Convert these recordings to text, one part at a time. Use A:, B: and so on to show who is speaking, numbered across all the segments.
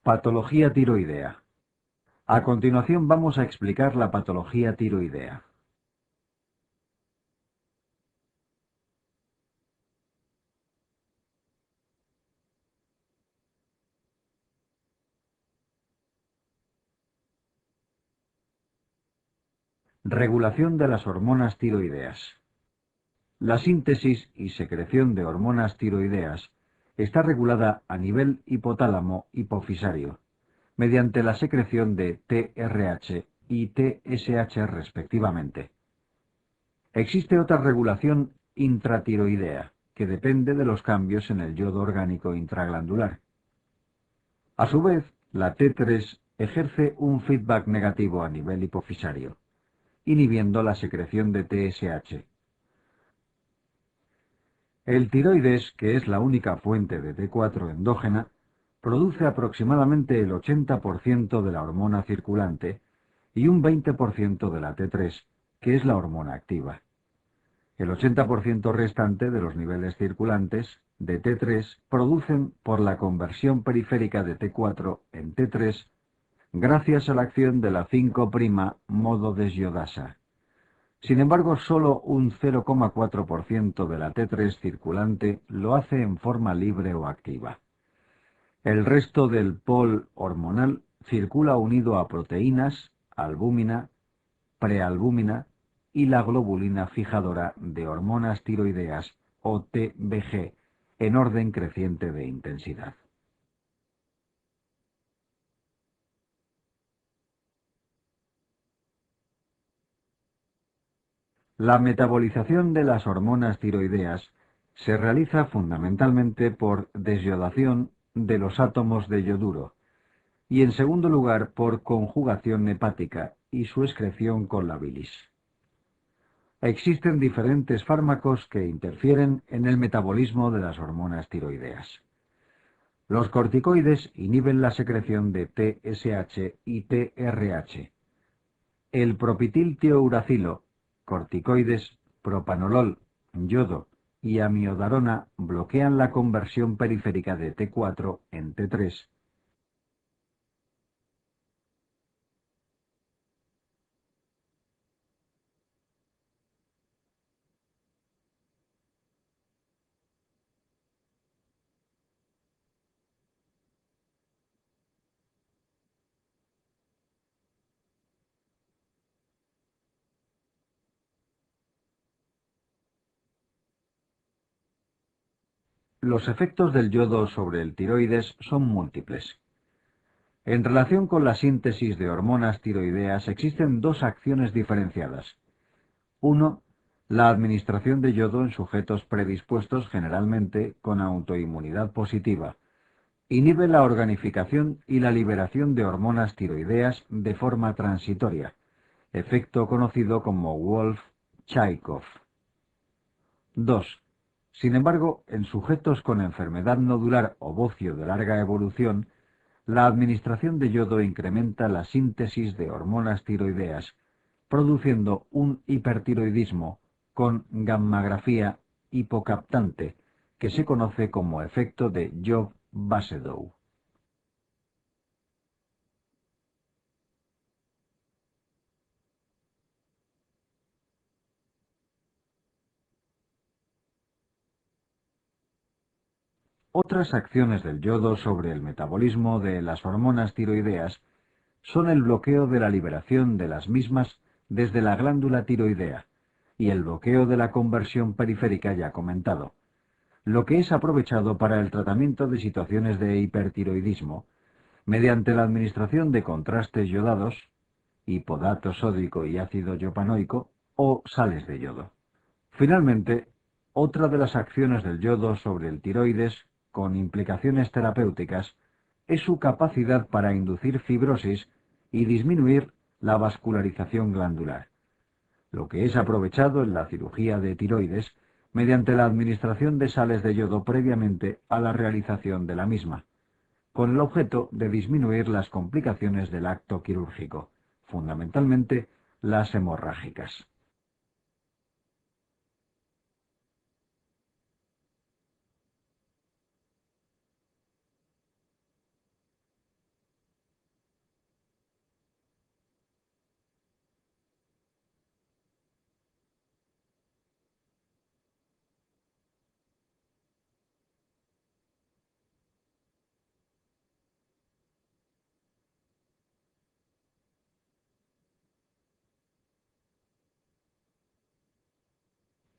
A: Patología tiroidea. A continuación vamos a explicar la patología tiroidea. Regulación de las hormonas tiroideas. La síntesis y secreción de hormonas tiroideas está regulada a nivel hipotálamo hipofisario, mediante la secreción de TRH y TSH respectivamente. Existe otra regulación intratiroidea, que depende de los cambios en el yodo orgánico intraglandular. A su vez, la T3 ejerce un feedback negativo a nivel hipofisario, inhibiendo la secreción de TSH. El tiroides, que es la única fuente de T4 endógena, produce aproximadamente el 80% de la hormona circulante y un 20% de la T3, que es la hormona activa. El 80% restante de los niveles circulantes de T3 producen por la conversión periférica de T4 en T3 gracias a la acción de la 5' modo desiodasa. Sin embargo, solo un 0,4% de la T3 circulante lo hace en forma libre o activa. El resto del pol hormonal circula unido a proteínas, albúmina, prealbúmina y la globulina fijadora de hormonas tiroideas o TBG en orden creciente de intensidad. La metabolización de las hormonas tiroideas se realiza fundamentalmente por desyodación de los átomos de yoduro y en segundo lugar por conjugación hepática y su excreción con la bilis. Existen diferentes fármacos que interfieren en el metabolismo de las hormonas tiroideas. Los corticoides inhiben la secreción de TSH y TRH. El propitiltiouracilo, corticoides, propanolol, yodo y amiodarona bloquean la conversión periférica de T4 en T3. Los efectos del yodo sobre el tiroides son múltiples. En relación con la síntesis de hormonas tiroideas existen dos acciones diferenciadas. Uno, la administración de yodo en sujetos predispuestos generalmente con autoinmunidad positiva. Inhibe la organificación y la liberación de hormonas tiroideas de forma transitoria, efecto conocido como Wolff-Chaikoff. 2. Sin embargo, en sujetos con enfermedad nodular o bocio de larga evolución, la administración de yodo incrementa la síntesis de hormonas tiroideas, produciendo un hipertiroidismo con gammagrafía hipocaptante, que se conoce como efecto de Job-Basedow. Otras acciones del yodo sobre el metabolismo de las hormonas tiroideas son el bloqueo de la liberación de las mismas desde la glándula tiroidea y el bloqueo de la conversión periférica ya comentado, lo que es aprovechado para el tratamiento de situaciones de hipertiroidismo mediante la administración de contrastes yodados, hipodato sódico y ácido yopanoico o sales de yodo. Finalmente, otra de las acciones del yodo sobre el tiroides, con implicaciones terapéuticas, es su capacidad para inducir fibrosis y disminuir la vascularización glandular, lo que es aprovechado en la cirugía de tiroides mediante la administración de sales de yodo previamente a la realización de la misma, con el objeto de disminuir las complicaciones del acto quirúrgico, fundamentalmente las hemorrágicas.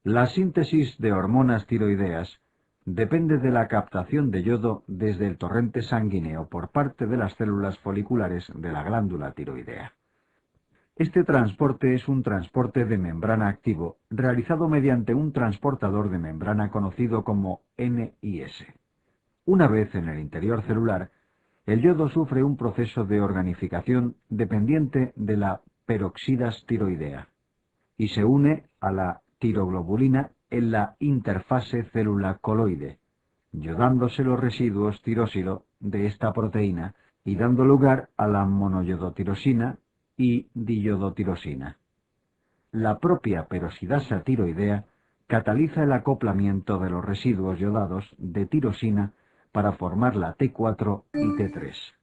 A: La síntesis de hormonas tiroideas depende de la captación de yodo desde el torrente sanguíneo por parte de las células foliculares de la glándula tiroidea. Este transporte es un transporte de membrana activo realizado mediante un transportador de membrana conocido como NIS. Una vez en el interior celular, el yodo sufre un proceso de organificación dependiente de la peroxidas tiroidea y se une a la tiroglobulina en la interfase célula-coloide, yodándose los residuos tirosilo de esta proteína y dando lugar a la monoyodotirosina y diyodotirosina. La propia peroxidasa tiroidea cataliza el acoplamiento de los residuos yodados de tirosina para formar la T4 y T3.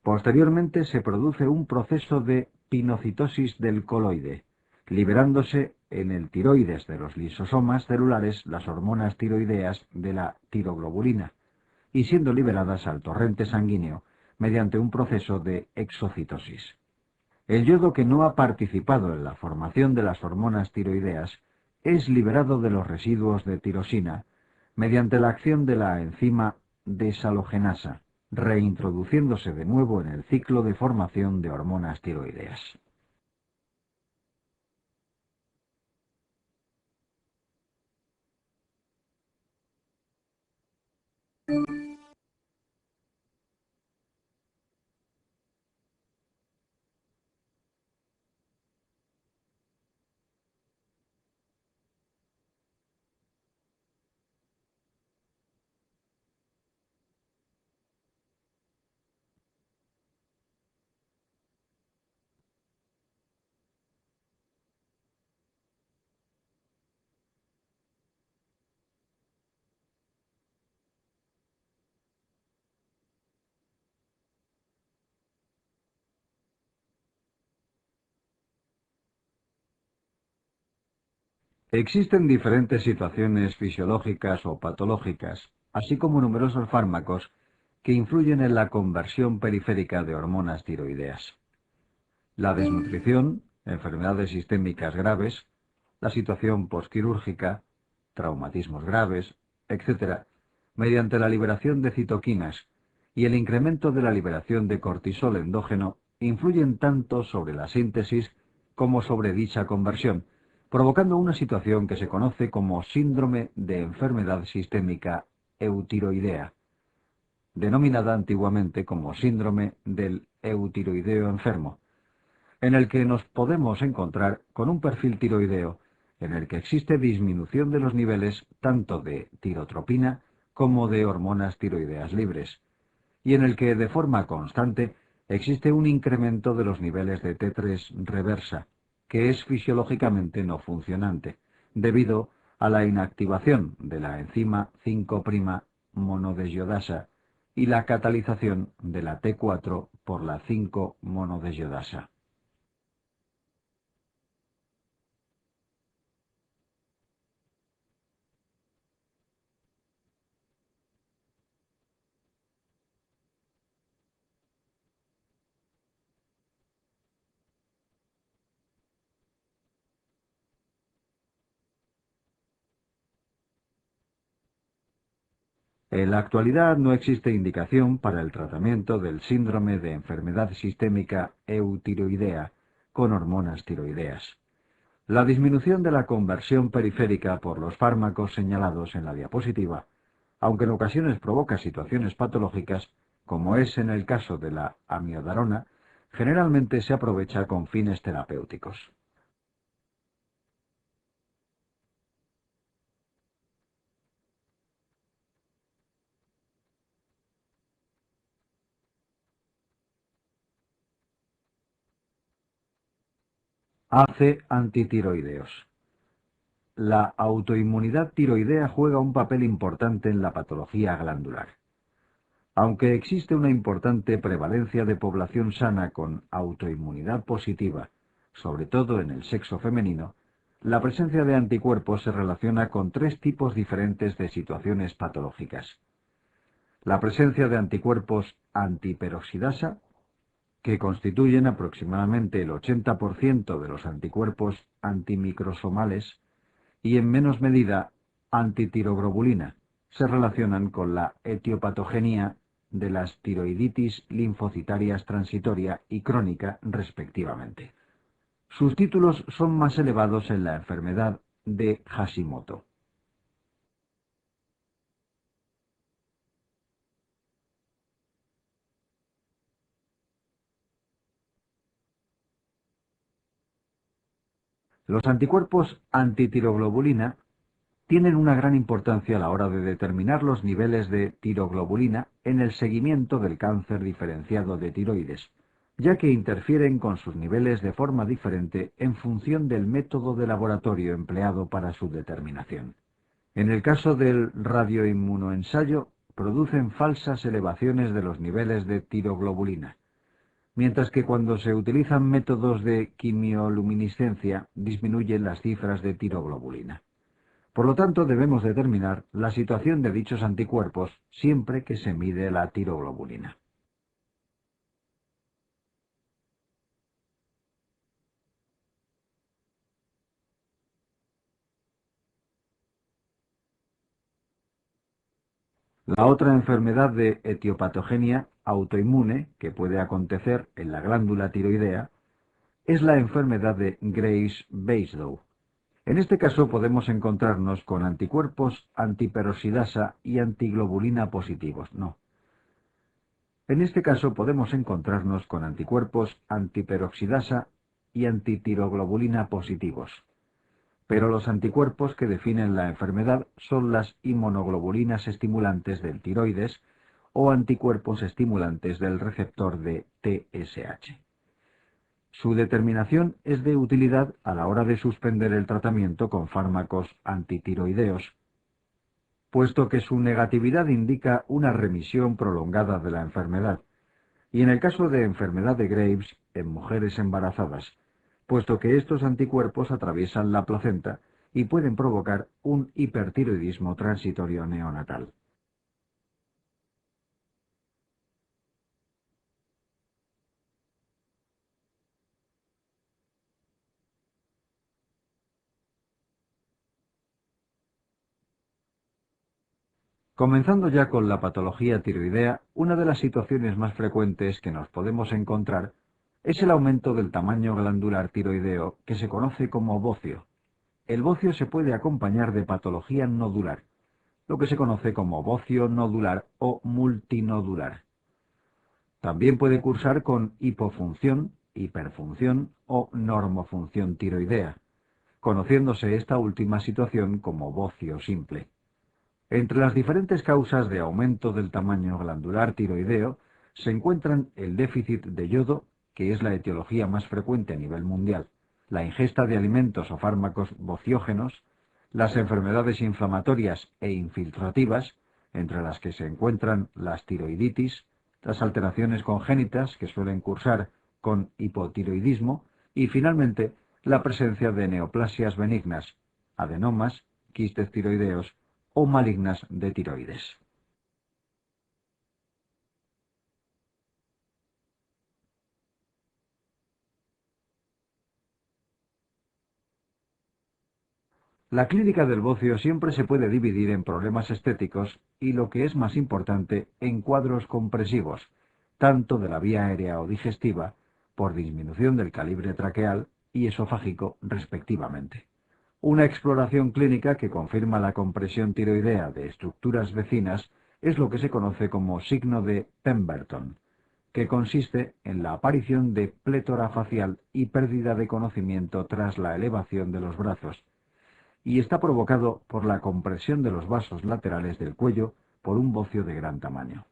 A: Posteriormente se produce un proceso de pinocitosis del coloide, liberándose en el tiroides de los lisosomas celulares las hormonas tiroideas de la tiroglobulina y siendo liberadas al torrente sanguíneo mediante un proceso de exocitosis. El yodo que no ha participado en la formación de las hormonas tiroideas es liberado de los residuos de tirosina mediante la acción de la enzima desalogenasa, reintroduciéndose de nuevo en el ciclo de formación de hormonas tiroideas. Existen diferentes situaciones fisiológicas o patológicas, así como numerosos fármacos que influyen en la conversión periférica de hormonas tiroideas. La desnutrición, enfermedades sistémicas graves, la situación posquirúrgica, traumatismos graves, etc., mediante la liberación de citoquinas y el incremento de la liberación de cortisol endógeno, influyen tanto sobre la síntesis como sobre dicha conversión, provocando una situación que se conoce como síndrome de enfermedad sistémica eutiroidea, denominada antiguamente como síndrome del eutiroideo enfermo, en el que nos podemos encontrar con un perfil tiroideo en el que existe disminución de los niveles tanto de tirotropina como de hormonas tiroideas libres, y en el que de forma constante existe un incremento de los niveles de T3 reversa, que es fisiológicamente no funcionante, debido a la inactivación de la enzima 5' monodesiodasa y la catalización de la T4 por la 5-monodesiodasa. En la actualidad no existe indicación para el tratamiento del síndrome de enfermedad sistémica eutiroidea con hormonas tiroideas. La disminución de la conversión periférica por los fármacos señalados en la diapositiva, aunque en ocasiones provoca situaciones patológicas, como es en el caso de la amiodarona, generalmente se aprovecha con fines terapéuticos. AC antitiroideos. La autoinmunidad tiroidea juega un papel importante en la patología glandular. Aunque existe una importante prevalencia de población sana con autoinmunidad positiva, sobre todo en el sexo femenino, La presencia de anticuerpos se relaciona con tres tipos diferentes de situaciones patológicas. La presencia de anticuerpos antiperoxidasa, que constituyen aproximadamente el 80% de los anticuerpos antimicrosomales, y en menos medida antitiroglobulina, se relacionan con la etiopatogenia de las tiroiditis linfocitarias transitoria y crónica, respectivamente. Sus títulos son más elevados en la enfermedad de Hashimoto. Los anticuerpos antitiroglobulina tienen una gran importancia a la hora de determinar los niveles de tiroglobulina en el seguimiento del cáncer diferenciado de tiroides, ya que interfieren con sus niveles de forma diferente en función del método de laboratorio empleado para su determinación. En el caso del radioinmunoensayo, producen falsas elevaciones de los niveles de tiroglobulina, mientras que cuando se utilizan métodos de quimioluminiscencia disminuyen las cifras de tiroglobulina. Por lo tanto, debemos determinar la situación de dichos anticuerpos siempre que se mide la tiroglobulina. La otra enfermedad de etiopatogenia autoinmune que puede acontecer en la glándula tiroidea es la enfermedad de Graves-Basedow. En este caso podemos encontrarnos con anticuerpos antiperoxidasa y antiglobulina positivos. No. En este caso podemos encontrarnos con anticuerpos antiperoxidasa y antitiroglobulina positivos. Pero los anticuerpos que definen la enfermedad son las inmunoglobulinas estimulantes del tiroides o anticuerpos estimulantes del receptor de TSH. Su determinación es de utilidad a la hora de suspender el tratamiento con fármacos antitiroideos, puesto que su negatividad indica una remisión prolongada de la enfermedad, y en el caso de enfermedad de Graves en mujeres embarazadas, puesto que estos anticuerpos atraviesan la placenta y pueden provocar un hipertiroidismo transitorio neonatal. Comenzando ya con la patología tiroidea, una de las situaciones más frecuentes que nos podemos encontrar es el aumento del tamaño glandular tiroideo, que se conoce como bocio. El bocio se puede acompañar de patología nodular, lo que se conoce como bocio nodular o multinodular. También puede cursar con hipofunción, hiperfunción o normofunción tiroidea, conociéndose esta última situación como bocio simple. Entre las diferentes causas de aumento del tamaño glandular tiroideo se encuentran el déficit de yodo, que es la etiología más frecuente a nivel mundial, la ingesta de alimentos o fármacos bociógenos, las enfermedades inflamatorias e infiltrativas, entre las que se encuentran las tiroiditis, las alteraciones congénitas que suelen cursar con hipotiroidismo y finalmente la presencia de neoplasias benignas, adenomas, quistes tiroideos o malignas de tiroides. La clínica del bocio siempre se puede dividir en problemas estéticos y, lo que es más importante, en cuadros compresivos, tanto de la vía aérea o digestiva, por disminución del calibre traqueal y esofágico, respectivamente. Una exploración clínica que confirma la compresión tiroidea de estructuras vecinas es lo que se conoce como signo de Pemberton, que consiste en la aparición de plétora facial y pérdida de conocimiento tras la elevación de los brazos, y está provocado por la compresión de los vasos laterales del cuello por un bocio de gran tamaño.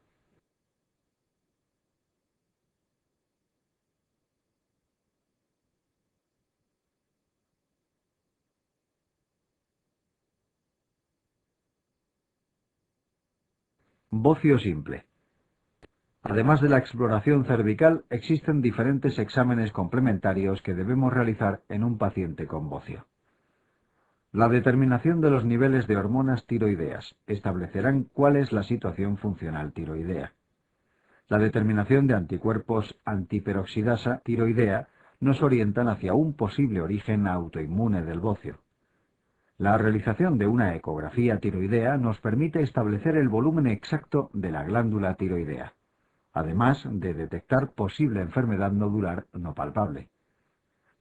A: Bocio simple. Además de la exploración cervical, existen diferentes exámenes complementarios que debemos realizar en un paciente con bocio. La determinación de los niveles de hormonas tiroideas establecerán cuál es la situación funcional tiroidea. La determinación de anticuerpos antiperoxidasa tiroidea nos orientan hacia un posible origen autoinmune del bocio. La realización de una ecografía tiroidea nos permite establecer el volumen exacto de la glándula tiroidea, además de detectar posible enfermedad nodular no palpable.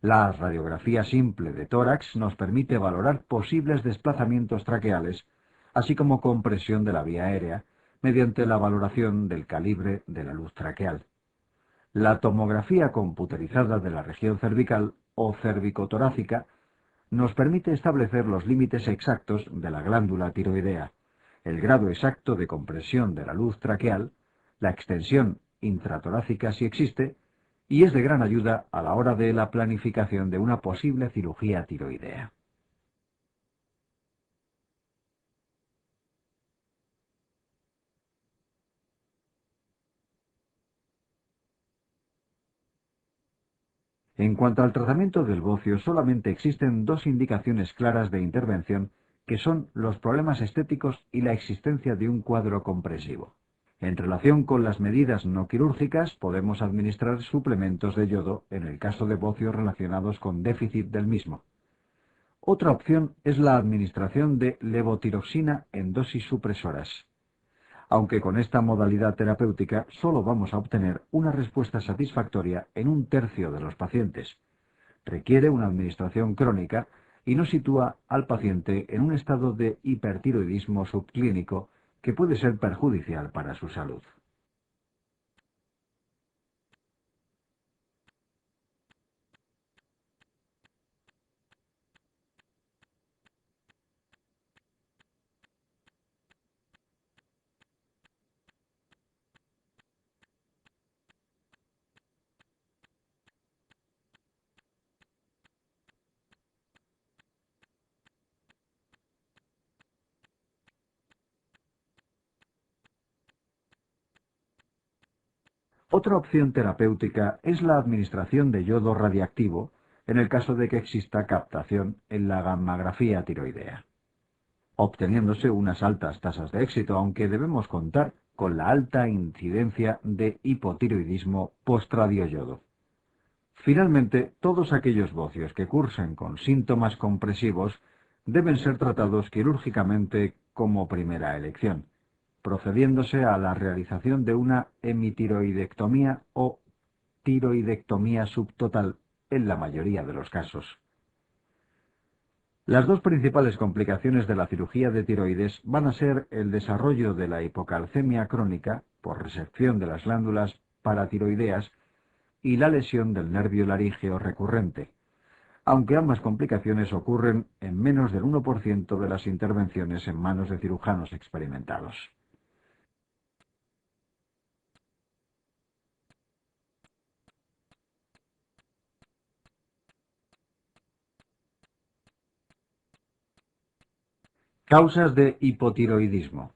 A: La radiografía simple de tórax nos permite valorar posibles desplazamientos traqueales, así como compresión de la vía aérea, mediante la valoración del calibre de la luz traqueal. La tomografía computerizada de la región cervical o cervicotorácica nos permite establecer los límites exactos de la glándula tiroidea, el grado exacto de compresión de la luz traqueal, la extensión intratorácica si existe, y es de gran ayuda a la hora de la planificación de una posible cirugía tiroidea. En cuanto al tratamiento del bocio, solamente existen dos indicaciones claras de intervención, que son los problemas estéticos y la existencia de un cuadro compresivo. En relación con las medidas no quirúrgicas, podemos administrar suplementos de yodo en el caso de bocios relacionados con déficit del mismo. Otra opción es la administración de levotiroxina en dosis supresoras, aunque con esta modalidad terapéutica solo vamos a obtener una respuesta satisfactoria en un tercio de los pacientes. Requiere una administración crónica y nos sitúa al paciente en un estado de hipertiroidismo subclínico que puede ser perjudicial para su salud. Otra opción terapéutica es la administración de yodo radiactivo en el caso de que exista captación en la gammagrafía tiroidea, obteniéndose unas altas tasas de éxito, aunque debemos contar con la alta incidencia de hipotiroidismo postradioyodo. Finalmente, todos aquellos bocios que cursen con síntomas compresivos deben ser tratados quirúrgicamente como primera elección, procediéndose a la realización de una hemitiroidectomía o tiroidectomía subtotal en la mayoría de los casos. Las dos principales complicaciones de la cirugía de tiroides van a ser el desarrollo de la hipocalcemia crónica por resección de las glándulas paratiroideas y la lesión del nervio laríngeo recurrente, aunque ambas complicaciones ocurren en menos del 1% de las intervenciones en manos de cirujanos experimentados. Causas de hipotiroidismo.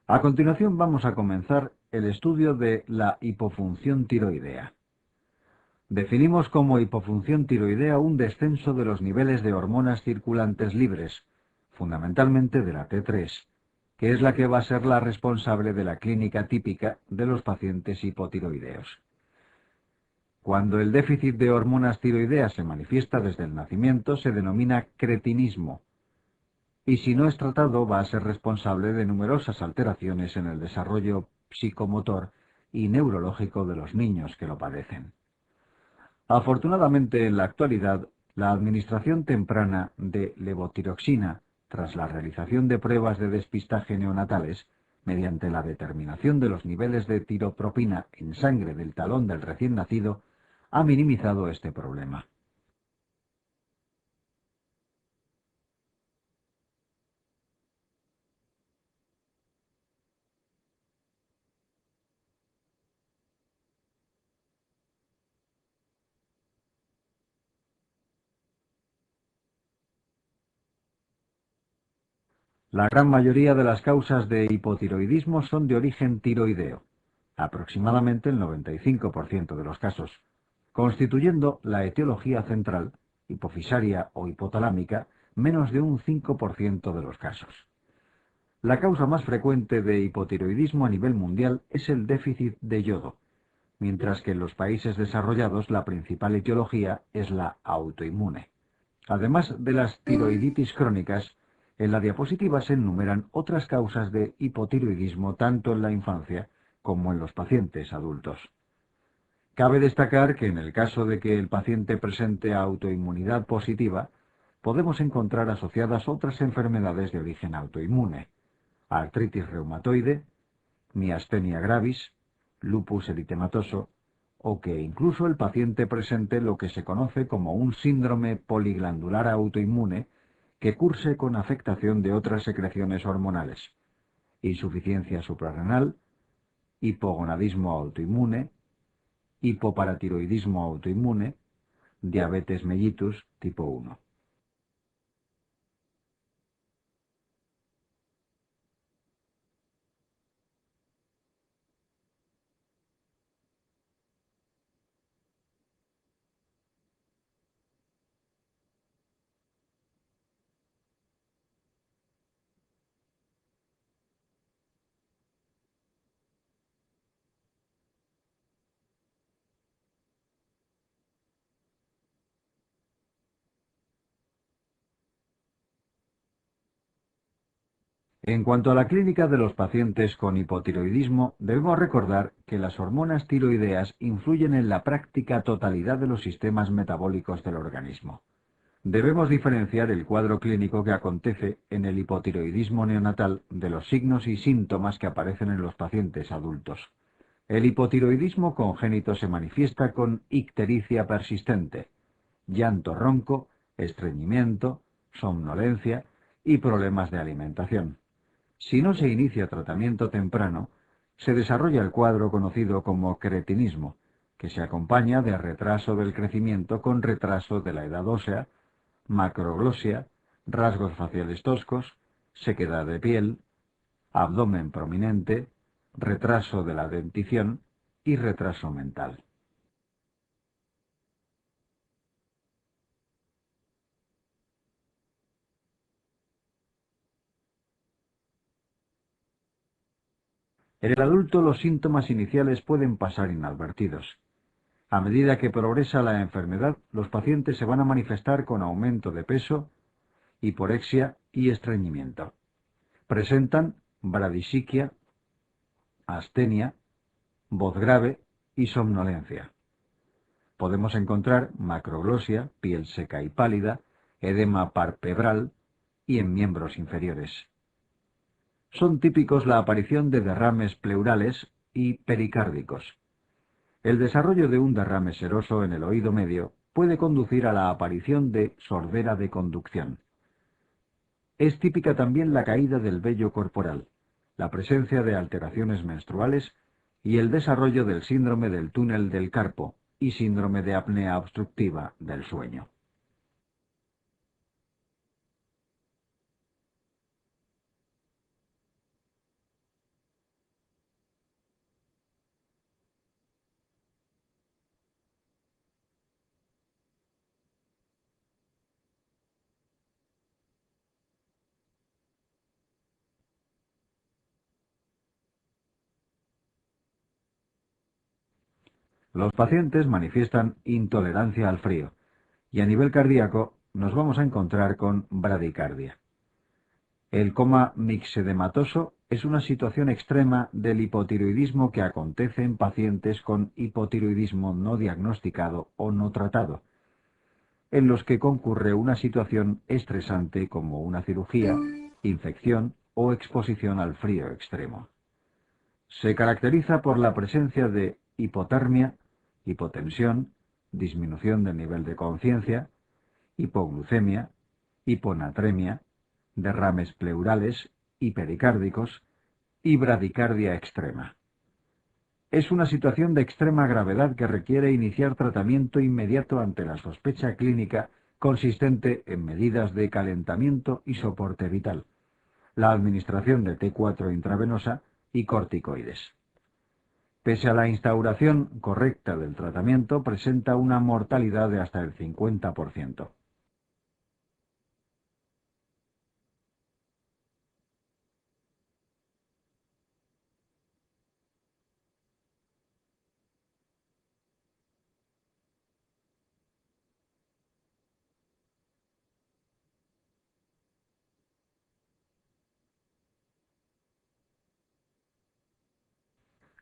A: A continuación vamos a comenzar el estudio de la hipofunción tiroidea. Definimos como hipofunción tiroidea un descenso de los niveles de hormonas circulantes libres, fundamentalmente de la T3, que es la que va a ser la responsable de la clínica típica de los pacientes hipotiroideos. Cuando el déficit de hormonas tiroideas se manifiesta desde el nacimiento, se denomina cretinismo, y si no es tratado va a ser responsable de numerosas alteraciones en el desarrollo psicomotor y neurológico de los niños que lo padecen. Afortunadamente, en la actualidad, la administración temprana de levotiroxina, tras la realización de pruebas de despistaje neonatales, mediante la determinación de los niveles de tiropropina en sangre del talón del recién nacido, ha minimizado este problema. La gran mayoría de las causas de hipotiroidismo son de origen tiroideo, aproximadamente el 95% de los casos, constituyendo la etiología central, hipofisaria o hipotalámica, menos de un 5% de los casos. La causa más frecuente de hipotiroidismo a nivel mundial es el déficit de yodo, mientras que en los países desarrollados la principal etiología es la autoinmune. Además de las tiroiditis crónicas, en la diapositiva se enumeran otras causas de hipotiroidismo tanto en la infancia como en los pacientes adultos. Cabe destacar que en el caso de que el paciente presente autoinmunidad positiva, podemos encontrar asociadas otras enfermedades de origen autoinmune: artritis reumatoide, miastenia gravis, lupus eritematoso, o que incluso el paciente presente lo que se conoce como un síndrome poliglandular autoinmune que curse con afectación de otras secreciones hormonales: insuficiencia suprarrenal, hipogonadismo autoinmune, hipoparatiroidismo autoinmune, diabetes mellitus tipo 1. En cuanto a la clínica de los pacientes con hipotiroidismo, debemos recordar que las hormonas tiroideas influyen en la práctica totalidad de los sistemas metabólicos del organismo. Debemos diferenciar el cuadro clínico que acontece en el hipotiroidismo neonatal de los signos y síntomas que aparecen en los pacientes adultos. El hipotiroidismo congénito se manifiesta con ictericia persistente, llanto ronco, estreñimiento, somnolencia y problemas de alimentación. Si no se inicia tratamiento temprano, se desarrolla el cuadro conocido como cretinismo, que se acompaña de retraso del crecimiento con retraso de la edad ósea, macroglosia, rasgos faciales toscos, sequedad de piel, abdomen prominente, retraso de la dentición y retraso mental. En el adulto los síntomas iniciales pueden pasar inadvertidos. A medida que progresa la enfermedad, los pacientes se van a manifestar con aumento de peso, hiporexia y estreñimiento. Presentan bradisiquia, astenia, voz grave y somnolencia. Podemos encontrar macroglosia, piel seca y pálida, edema palpebral y en miembros inferiores. Son típicos la aparición de derrames pleurales y pericárdicos. El desarrollo de un derrame seroso en el oído medio puede conducir a la aparición de sordera de conducción. Es típica también la caída del vello corporal, la presencia de alteraciones menstruales y el desarrollo del síndrome del túnel del carpo y síndrome de apnea obstructiva del sueño. Los pacientes manifiestan intolerancia al frío y a nivel cardíaco nos vamos a encontrar con bradicardia. El coma mixedematoso es una situación extrema del hipotiroidismo que acontece en pacientes con hipotiroidismo no diagnosticado o no tratado, en los que concurre una situación estresante como una cirugía, infección o exposición al frío extremo. Se caracteriza por la presencia de hipotermia, hipotensión, disminución del nivel de conciencia, hipoglucemia, hiponatremia, derrames pleurales y pericárdicos y bradicardia extrema. Es una situación de extrema gravedad que requiere iniciar tratamiento inmediato ante la sospecha clínica consistente en medidas de calentamiento y soporte vital, la administración de T4 intravenosa y corticoides. Pese a la instauración correcta del tratamiento, presenta una mortalidad de hasta el 50%.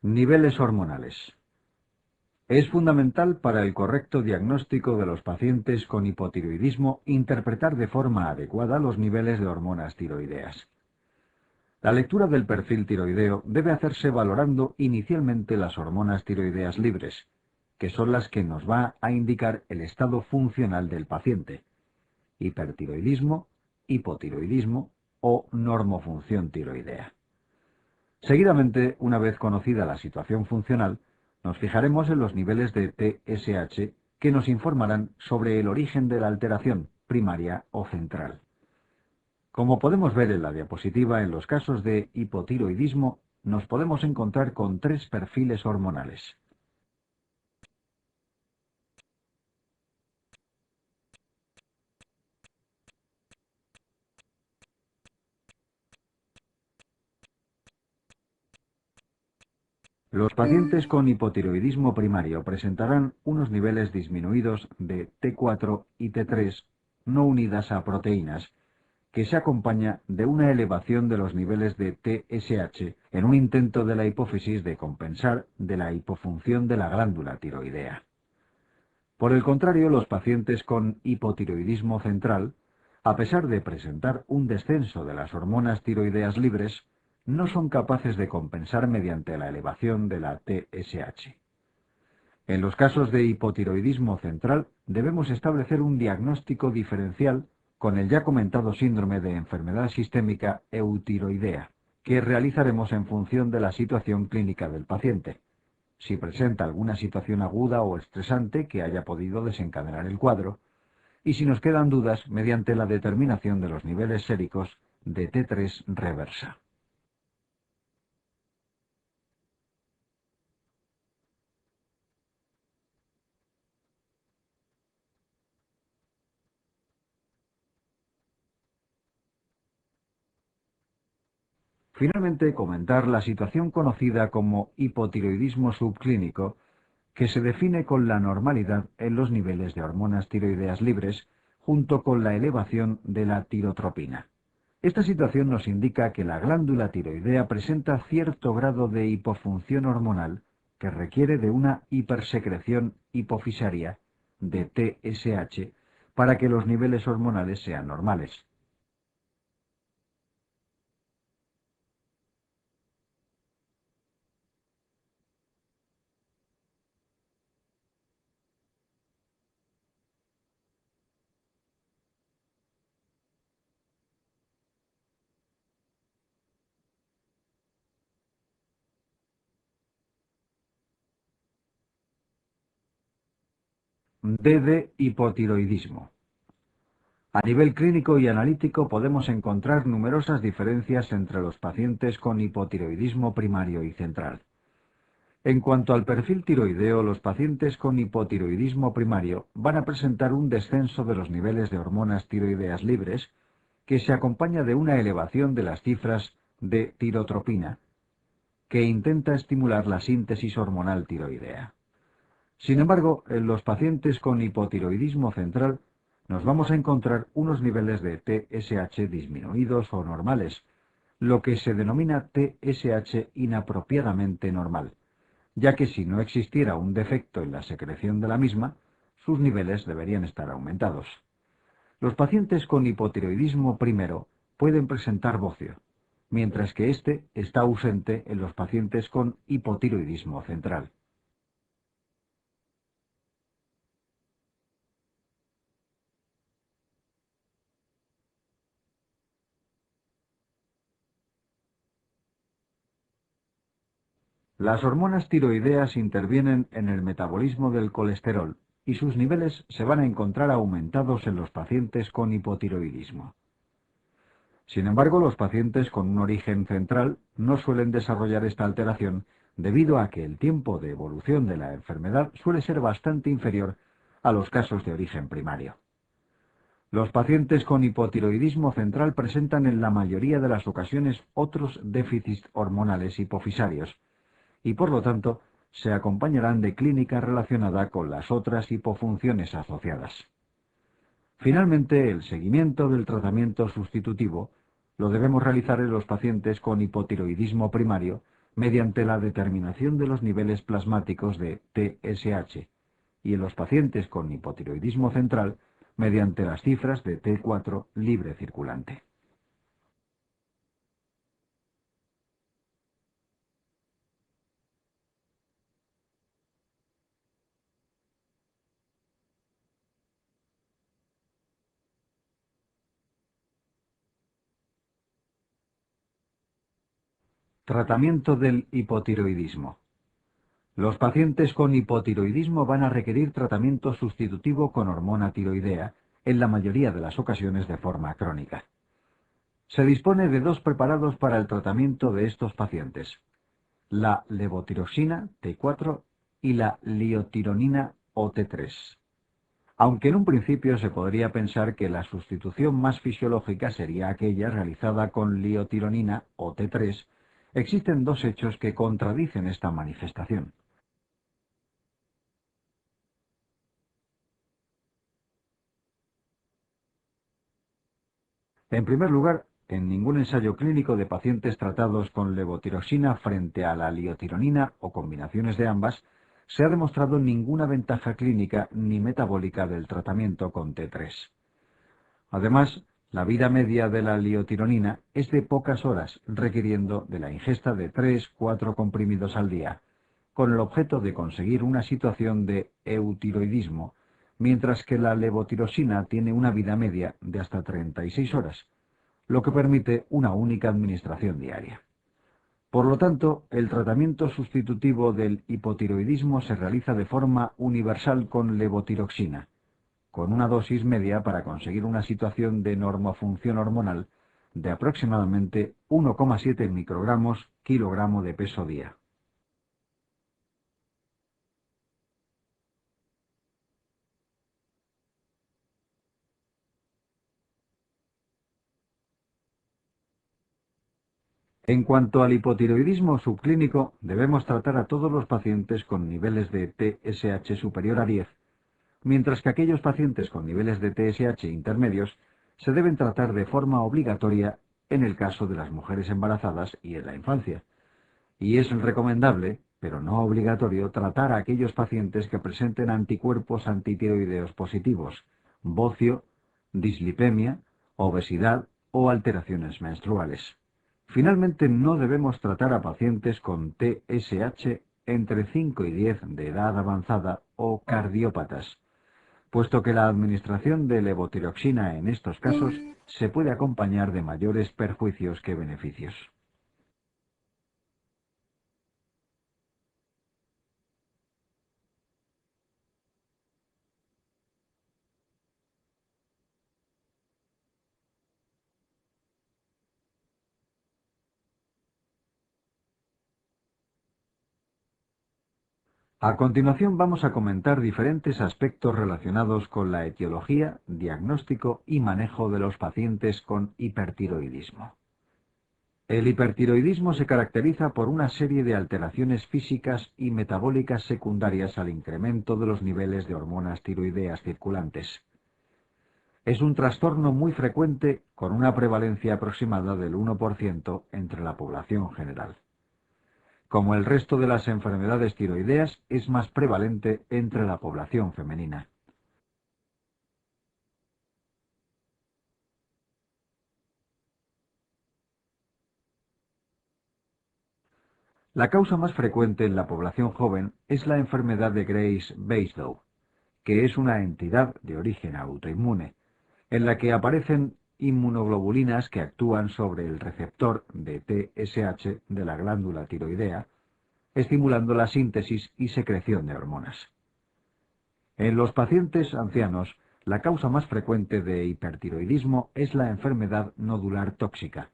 A: Niveles hormonales. Es fundamental para el correcto diagnóstico de los pacientes con hipotiroidismo interpretar de forma adecuada los niveles de hormonas tiroideas. La lectura del perfil tiroideo debe hacerse valorando inicialmente las hormonas tiroideas libres, que son las que nos va a indicar el estado funcional del paciente: hipertiroidismo, hipotiroidismo o normofunción tiroidea. Seguidamente, una vez conocida la situación funcional, nos fijaremos en los niveles de TSH que nos informarán sobre el origen de la alteración, primaria o central. Como podemos ver en la diapositiva, en los casos de hipotiroidismo nos podemos encontrar con tres perfiles hormonales. Los pacientes con hipotiroidismo primario presentarán unos niveles disminuidos de T4 y T3 no unidas a proteínas, que se acompaña de una elevación de los niveles de TSH en un intento de la hipófisis de compensar de la hipofunción de la glándula tiroidea. Por el contrario, los pacientes con hipotiroidismo central, a pesar de presentar un descenso de las hormonas tiroideas libres, no son capaces de compensar mediante la elevación de la TSH. En los casos de hipotiroidismo central debemos establecer un diagnóstico diferencial con el ya comentado síndrome de enfermedad sistémica eutiroidea, que realizaremos en función de la situación clínica del paciente. Si presenta alguna situación aguda o estresante que haya podido desencadenar el cuadro, y si nos quedan dudas mediante la determinación de los niveles séricos de T3 reversa. Finalmente, comentar la situación conocida como hipotiroidismo subclínico, que se define con la normalidad en los niveles de hormonas tiroideas libres, junto con la elevación de la tirotropina. Esta situación nos indica que la glándula tiroidea presenta cierto grado de hipofunción hormonal que requiere de una hipersecreción hipofisaria de TSH para que los niveles hormonales sean normales. D de hipotiroidismo. A nivel clínico y analítico podemos encontrar numerosas diferencias entre los pacientes con hipotiroidismo primario y central. En cuanto al perfil tiroideo, los pacientes con hipotiroidismo primario van a presentar un descenso de los niveles de hormonas tiroideas libres que se acompaña de una elevación de las cifras de tirotropina, que intenta estimular la síntesis hormonal tiroidea. Sin embargo, en los pacientes con hipotiroidismo central nos vamos a encontrar unos niveles de TSH disminuidos o normales, lo que se denomina TSH inapropiadamente normal, ya que si no existiera un defecto en la secreción de la misma, sus niveles deberían estar aumentados. Los pacientes con hipotiroidismo primero pueden presentar bocio, mientras que este está ausente en los pacientes con hipotiroidismo central. Las hormonas tiroideas intervienen en el metabolismo del colesterol y sus niveles se van a encontrar aumentados en los pacientes con hipotiroidismo. Sin embargo, los pacientes con un origen central no suelen desarrollar esta alteración debido a que el tiempo de evolución de la enfermedad suele ser bastante inferior a los casos de origen primario. Los pacientes con hipotiroidismo central presentan en la mayoría de las ocasiones otros déficits hormonales hipofisarios y por lo tanto se acompañarán de clínica relacionada con las otras hipofunciones asociadas. Finalmente, el seguimiento del tratamiento sustitutivo lo debemos realizar en los pacientes con hipotiroidismo primario mediante la determinación de los niveles plasmáticos de TSH, y en los pacientes con hipotiroidismo central, mediante las cifras de T4 libre circulante. Tratamiento del hipotiroidismo. Los pacientes con hipotiroidismo van a requerir tratamiento sustitutivo con hormona tiroidea, en la mayoría de las ocasiones de forma crónica. Se dispone de dos preparados para el tratamiento de estos pacientes: la levotiroxina T4 y la liotironina o T3. Aunque en un principio se podría pensar que la sustitución más fisiológica sería aquella realizada con liotironina o T3, existen dos hechos que contradicen esta manifestación. En primer lugar, en ningún ensayo clínico de pacientes tratados con levotiroxina frente a la liotironina o combinaciones de ambas, se ha demostrado ninguna ventaja clínica ni metabólica del tratamiento con T3. Además, la vida media de la liotironina es de pocas horas, requiriendo de la ingesta de 3-4 comprimidos al día, con el objeto de conseguir una situación de eutiroidismo, mientras que la levotiroxina tiene una vida media de hasta 36 horas, lo que permite una única administración diaria. Por lo tanto, el tratamiento sustitutivo del hipotiroidismo se realiza de forma universal con levotiroxina, con una dosis media para conseguir una situación de normofunción hormonal de aproximadamente 1,7 microgramos kilogramo de peso día. En cuanto al hipotiroidismo subclínico, debemos tratar a todos los pacientes con niveles de TSH superior a 10, mientras que aquellos pacientes con niveles de TSH intermedios se deben tratar de forma obligatoria en el caso de las mujeres embarazadas y en la infancia. Y es recomendable, pero no obligatorio, tratar a aquellos pacientes que presenten anticuerpos antitiroideos positivos, bocio, dislipemia, obesidad o alteraciones menstruales. Finalmente, no debemos tratar a pacientes con TSH entre 5 y 10 de edad avanzada o cardiópatas, puesto que la administración de levotiroxina en estos casos se puede acompañar de mayores perjuicios que beneficios. A continuación vamos a comentar diferentes aspectos relacionados con la etiología, diagnóstico y manejo de los pacientes con hipertiroidismo. El hipertiroidismo se caracteriza por una serie de alteraciones físicas y metabólicas secundarias al incremento de los niveles de hormonas tiroideas circulantes. Es un trastorno muy frecuente con una prevalencia aproximada del 1% entre la población general. Como el resto de las enfermedades tiroideas, es más prevalente entre la población femenina. La causa más frecuente en la población joven es la enfermedad de Graves-Basedow, que es una entidad de origen autoinmune, en la que aparecen inmunoglobulinas que actúan sobre el receptor de TSH de la glándula tiroidea, estimulando la síntesis y secreción de hormonas. En los pacientes ancianos, la causa más frecuente de hipertiroidismo es la enfermedad nodular tóxica.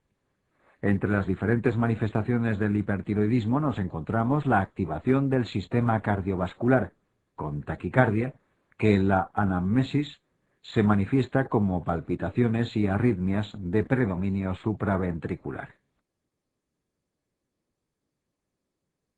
A: Entre las diferentes manifestaciones del hipertiroidismo nos encontramos la activación del sistema cardiovascular, con taquicardia, que en la anamnesis se manifiesta como palpitaciones y arritmias de predominio supraventricular.